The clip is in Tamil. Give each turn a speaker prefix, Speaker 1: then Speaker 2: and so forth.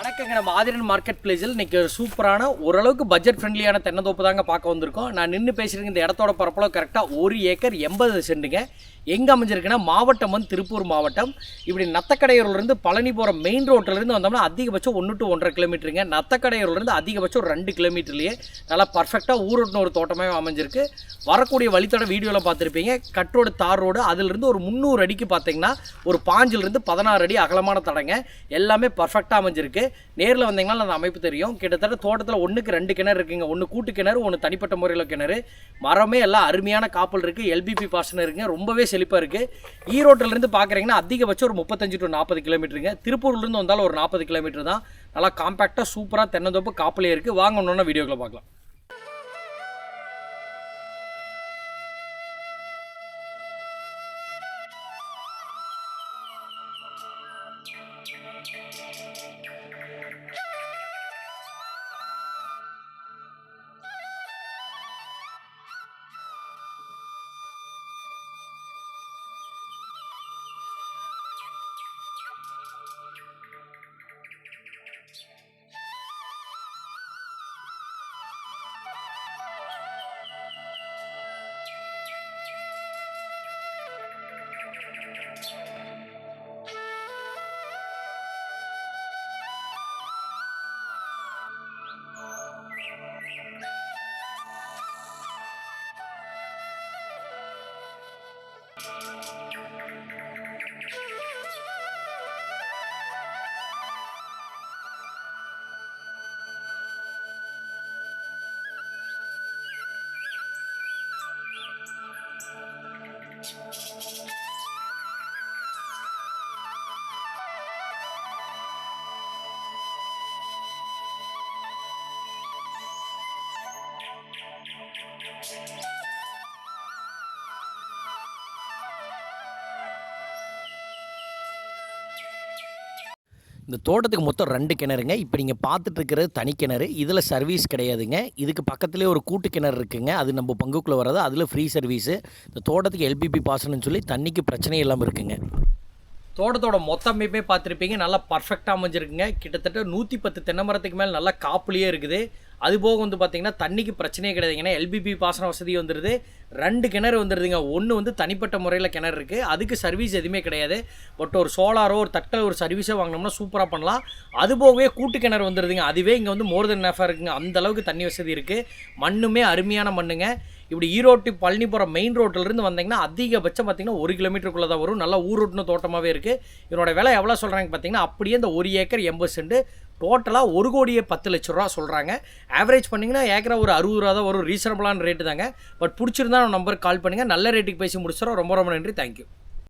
Speaker 1: வணக்கங்க. நம்ம ஆதிரன் மார்க்கெட் பிளேஸில் இன்றைக்கி சூப்பரான ஓரளவுக்கு பட்ஜெட் ஃப்ரெண்ட்லியான தென்னந்தோப்பு தாங்க பார்க்க வந்திருக்கோம். நான் நின்று பேசுகிறேங்க. இந்த இடத்தோட பரப்பளவு கரெக்டாக 1 ஏக்கர் 80 சென்ட்டுங்க. எங்கே அமைஞ்சிருக்குன்னா மாவட்டம் வந்து திருப்பூர் மாவட்டம். இப்படி நத்தக்கடையூர்லேருந்து பழனி போகிற மெயின் ரோட்டிலேருந்து வந்தோம்னா அதிகபட்சம் 1 to 1.5 கிலோமீட்டருங்க. நத்தக்கடையூர்லேருந்து அதிகபட்சம் 2 கிலோமீட்டர்லேயே நல்லா பர்ஃபெக்டாக ஊரோட்டின ஒரு தோட்டமாக அமைஞ்சிருக்கு. வரக்கூடிய வழித்தோட வீடியோவில் பார்த்துருப்பீங்க. கட் ரோடு, தார் ரோடு, அதிலிருந்து ஒரு 300 அடிக்கு பார்த்தீங்கன்னா ஒரு 5 to 16 அடி அகலமான தடங்க. எல்லாமே பர்ஃபெக்டாக அமைஞ்சிருக்கு. நேரில் வந்தீங்கன்னா அந்த அமைப்பு தெரியும். கிட்டத்தட்ட தோட்டத்தில் 1க்கு 2 கிணறு இருக்குங்க. 1 கூட்டு கிணறு, 1 தனிப்பட்ட முறையில் கிணறு. மரமே எல்லாம் அருமையான காப்பல் இருக்குது. எல்பிபி பாசனம் இருக்குங்க. ரொம்பவே செழிப்பாக இருக்குது. ஈரோட்டிலேருந்து பார்க்குறீங்கன்னா அதிகபட்சம் ஒரு 35 to 40 கிலோமீட்டருங்க. திருப்பூர்லேருந்து வந்தாலும் ஒரு 40 கிலோமீட்டர் தான். நல்லா காம்பேக்டாக சூப்பராக தென்னந்தோப்பு காப்பிலே இருக்குது. வாங்க ஒன்று வீடியோக்களை பார்க்கலாம். இந்த தோட்டத்துக்கு மொத்தம் 2 கிணறுங்க. இப்போ நீங்கள் பார்த்துட்டு இருக்கிறது தனி கிணறு. இதில் சர்வீஸ் கிடையாதுங்க. இதுக்கு பக்கத்துலேயே ஒரு கூட்டு கிணறு இருக்குங்க. அது நம்ம பங்குக்குள்ளே வர்றது. அதில் ஃப்ரீ சர்வீஸு. இந்த தோட்டத்துக்கு எல்பிபி பாசனம்னு சொல்லி தண்ணிக்கு பிரச்சனை இல்லாமல் இருக்குங்க. தோட்டத்தோட மொத்த அமைப்பே பார்த்துருப்பீங்க. நல்லா பர்ஃபெக்டாக அமைஞ்சிருக்குங்க. கிட்டத்தட்ட 110 தென்னை மரத்துக்கு மேலே நல்லா காப்புலேயே இருக்குது. அதுபோக வந்து பார்த்திங்கன்னா தண்ணிக்கு பிரச்சனையே கிடையாதுங்கன்னா எல்பிபி பாசன வசதி வந்துடுது. 2 கிணறு வந்துடுதுங்க. ஒன்று வந்து தனிப்பட்ட முறையில் கிணறு இருக்குது. அதுக்கு சர்வீஸ் எதுவுமே கிடையாது. பட் ஒரு சோலாரோ ஒரு தட்டில் ஒரு சர்வீஸோ வாங்கினோம்னா சூப்பராக பண்ணலாம். அதுபோகவே கூட்டு கிணறு வந்துடுதுங்க. அதுவே இங்கே வந்து மோர் தென் எஃபாக இருக்குங்க. அந்தளவுக்கு தண்ணி வசதி இருக்குது. மண்ணுமே அருமையான மண்ணுங்க. இப்படி ஈரோட்டு பழனி போகிற மெயின் ரோட்டிலேருந்து வந்தீங்கன்னா அதிகபட்சம் பார்த்திங்கன்னா 1 கிலோமீட்டருக்குள்ளே தான் வரும். நல்லா ஊரோட்டின தோட்டமாகவே இருக்குது. இதனோட விலை எவ்வளோ சொல்கிறாங்க பார்த்திங்கன்னா அப்படியே இந்த 1 ஏக்கர் 80 சென்ட் டோட்டலாக 1,10,00,000 சொல்கிறாங்க. ஆவரேஜ் பண்ணிங்கன்னா ஏக்கரா ஒரு 60 ரூபா தான் வரும். ரீசனபிளான ரேட்டு தாங்க. பட் பிடிச்சிருந்தா நம்ம நம்பருக்கு கால் பண்ணுங்கள். நல்ல ரேட்டுக்கு பேசி முடிச்சிடறோம். ரொம்ப ரொம்ப நன்றி. தேங்க்யூ.